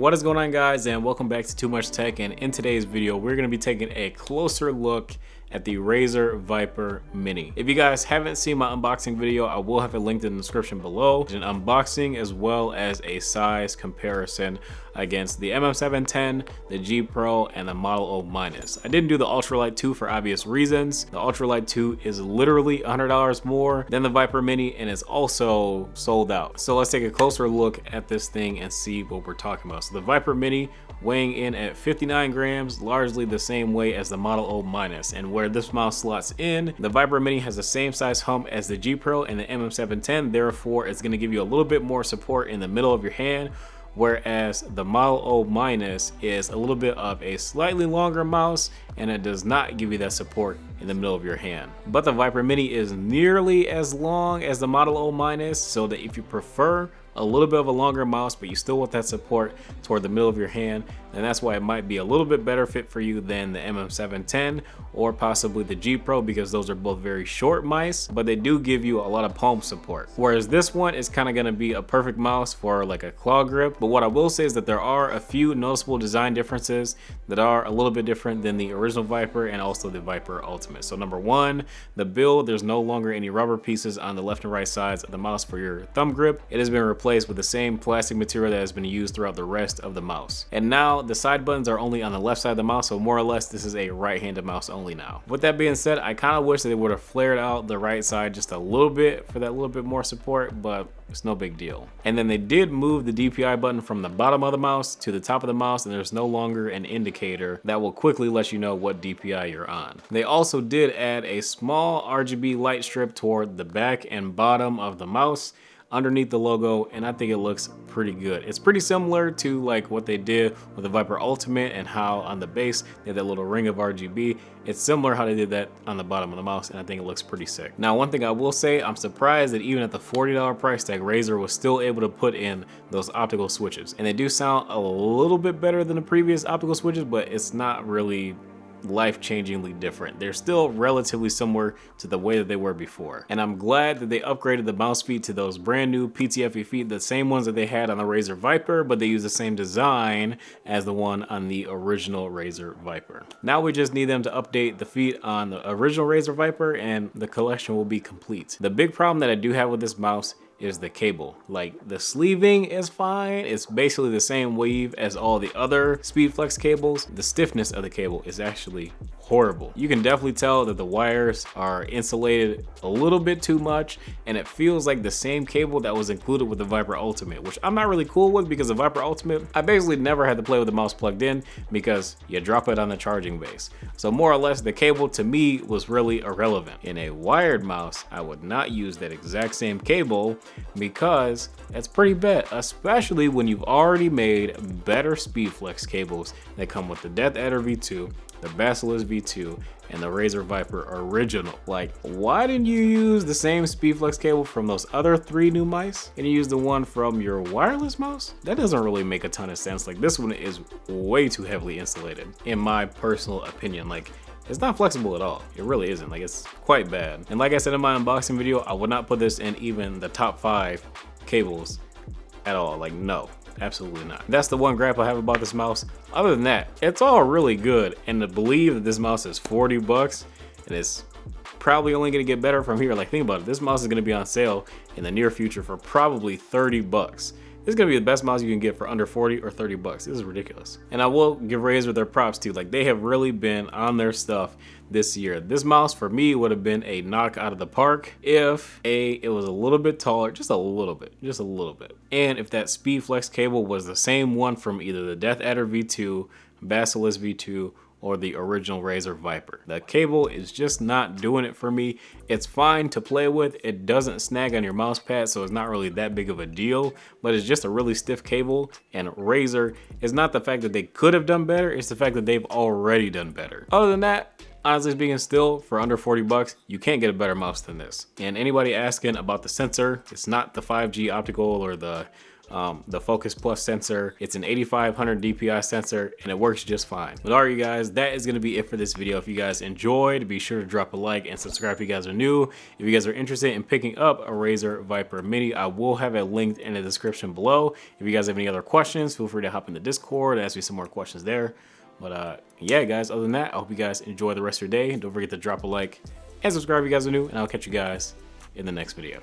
What is going on, guys, and welcome back to Too Much Tech. And in today's video we're going to be taking a closer look at the Razer Viper Mini. If you guys haven't seen my unboxing video, I will have it linked in the description below. An unboxing as well as a size comparison against the MM710, the G Pro, and the Model O-. I didn't do the Ultralight 2 for obvious reasons. The Ultralight 2 is literally $100 more than the Viper Mini and is also sold out. So let's take a closer look at this thing and see what we're talking about. So the Viper Mini weighing in at 59 grams, largely the same weight as the Model O-. And where this mouse slots in, the Viper Mini has the same size hump as the G Pro and the MM710, therefore it's going to give you a little bit more support in the middle of your hand, whereas the Model O- is a little bit of a slightly longer mouse and it does not give you that support in the middle of your hand. But the Viper Mini is nearly as long as the Model O-, so that if you prefer a little bit of a longer mouse but you still want that support toward the middle of your hand, and that's why it might be a little bit better fit for you than the MM710 or possibly the G Pro, because those are both very short mice, but they do give you a lot of palm support. Whereas this one is kind of going to be a perfect mouse for like a claw grip. But what I will say is that there are a few noticeable design differences that are a little bit different than the original Viper and also the Viper Ultimate. So number one, the build, there's no longer any rubber pieces on the left and right sides of the mouse for your thumb grip. It has been replaced with the same plastic material that has been used throughout the rest of the mouse. And now the side buttons are only on the left side of the mouse, so more or less this is a right-handed mouse only now. With that being said, I kind of wish that they would have flared out the right side just a little bit for that little bit more support, but it's no big deal. And then they did move the DPI button from the bottom of the mouse to the top of the mouse, and there's no longer an indicator that will quickly let you know what DPI you're on. They also did add a small RGB light strip toward the back and bottom of the mouse underneath the logo, and I think it looks pretty good. It's pretty similar to like what they did with the Viper Ultimate and how on the base they had that little ring of RGB. It's similar how they did that on the bottom of the mouse, and I think it looks pretty sick. Now, one thing I will say, I'm surprised that even at the $40 price tag, Razer was still able to put in those optical switches. And they do sound a little bit better than the previous optical switches, but it's not really life-changingly different. They're still relatively similar to the way that they were before. And I'm glad that they upgraded the mouse feet to those brand new PTFE feet, the same ones that they had on the Razer Viper, but they use the same design as the one on the original Razer Viper. Now we just need them to update the feet on the original Razer Viper and the collection will be complete. The big problem that I do have with this mouse is the cable. Like, the sleeving is fine. It's basically the same weave as all the other SpeedFlex cables. The stiffness of the cable is actually horrible. You can definitely tell that the wires are insulated a little bit too much, and it feels like the same cable that was included with the Viper Ultimate, which I'm not really cool with, because the Viper Ultimate, I basically never had to play with the mouse plugged in because you drop it on the charging base. So more or less the cable to me was really irrelevant. In a wired mouse, I would not use that exact same cable because that's pretty bad, especially when you've already made better SpeedFlex cables that come with the Death Adder V2, the Basilisk V2, and the Razer Viper Original. Like, why didn't you use the same SpeedFlex cable from those other 3 new mice and you use the one from your wireless mouse? That doesn't really make a ton of sense. Like, this one is way too heavily insulated, in my personal opinion. Like, it's not flexible at all. It really isn't. Like, it's quite bad. And like I said in my unboxing video, I would not put this in even the top 5 cables at all. Like, no. Absolutely not. That's the one gripe I have about this mouse. Other than that, it's all really good. And to believe that this mouse is $40 and it's probably only gonna get better from here. Like, think about it. This mouse is gonna be on sale in the near future for probably $30. This is gonna be the best mouse you can get for under 40 or $30. This is ridiculous. And I will give Razer their props too. Like, they have really been on their stuff this year. This mouse for me would have been a knock out of the park if it was a little bit taller, just a little bit. And if that SpeedFlex cable was the same one from either the Death Adder V2, Basilisk V2, or the original Razer Viper. The cable is just not doing it for me. It's fine to play with. It doesn't snag on your mouse pad, so it's not really that big of a deal, but it's just a really stiff cable. And Razer is not the fact that they could have done better, it's the fact that they've already done better. Other than that, honestly speaking, still for under $40, you can't get a better mouse than this. And anybody asking about the sensor, it's not the 5G optical or the the Focus Plus sensor. It's an 8500 DPI sensor and it works just fine. But all right, you guys, that is gonna be it for this video. If you guys enjoyed, be sure to drop a like and subscribe if you guys are new. If you guys are interested in picking up a Razer Viper Mini, I will have it linked in the description below. If you guys have any other questions, feel free to hop in the Discord and ask me some more questions there. But yeah, guys, other than that, I hope you guys enjoy the rest of your day. Don't forget to drop a like and subscribe if you guys are new, and I'll catch you guys in the next video.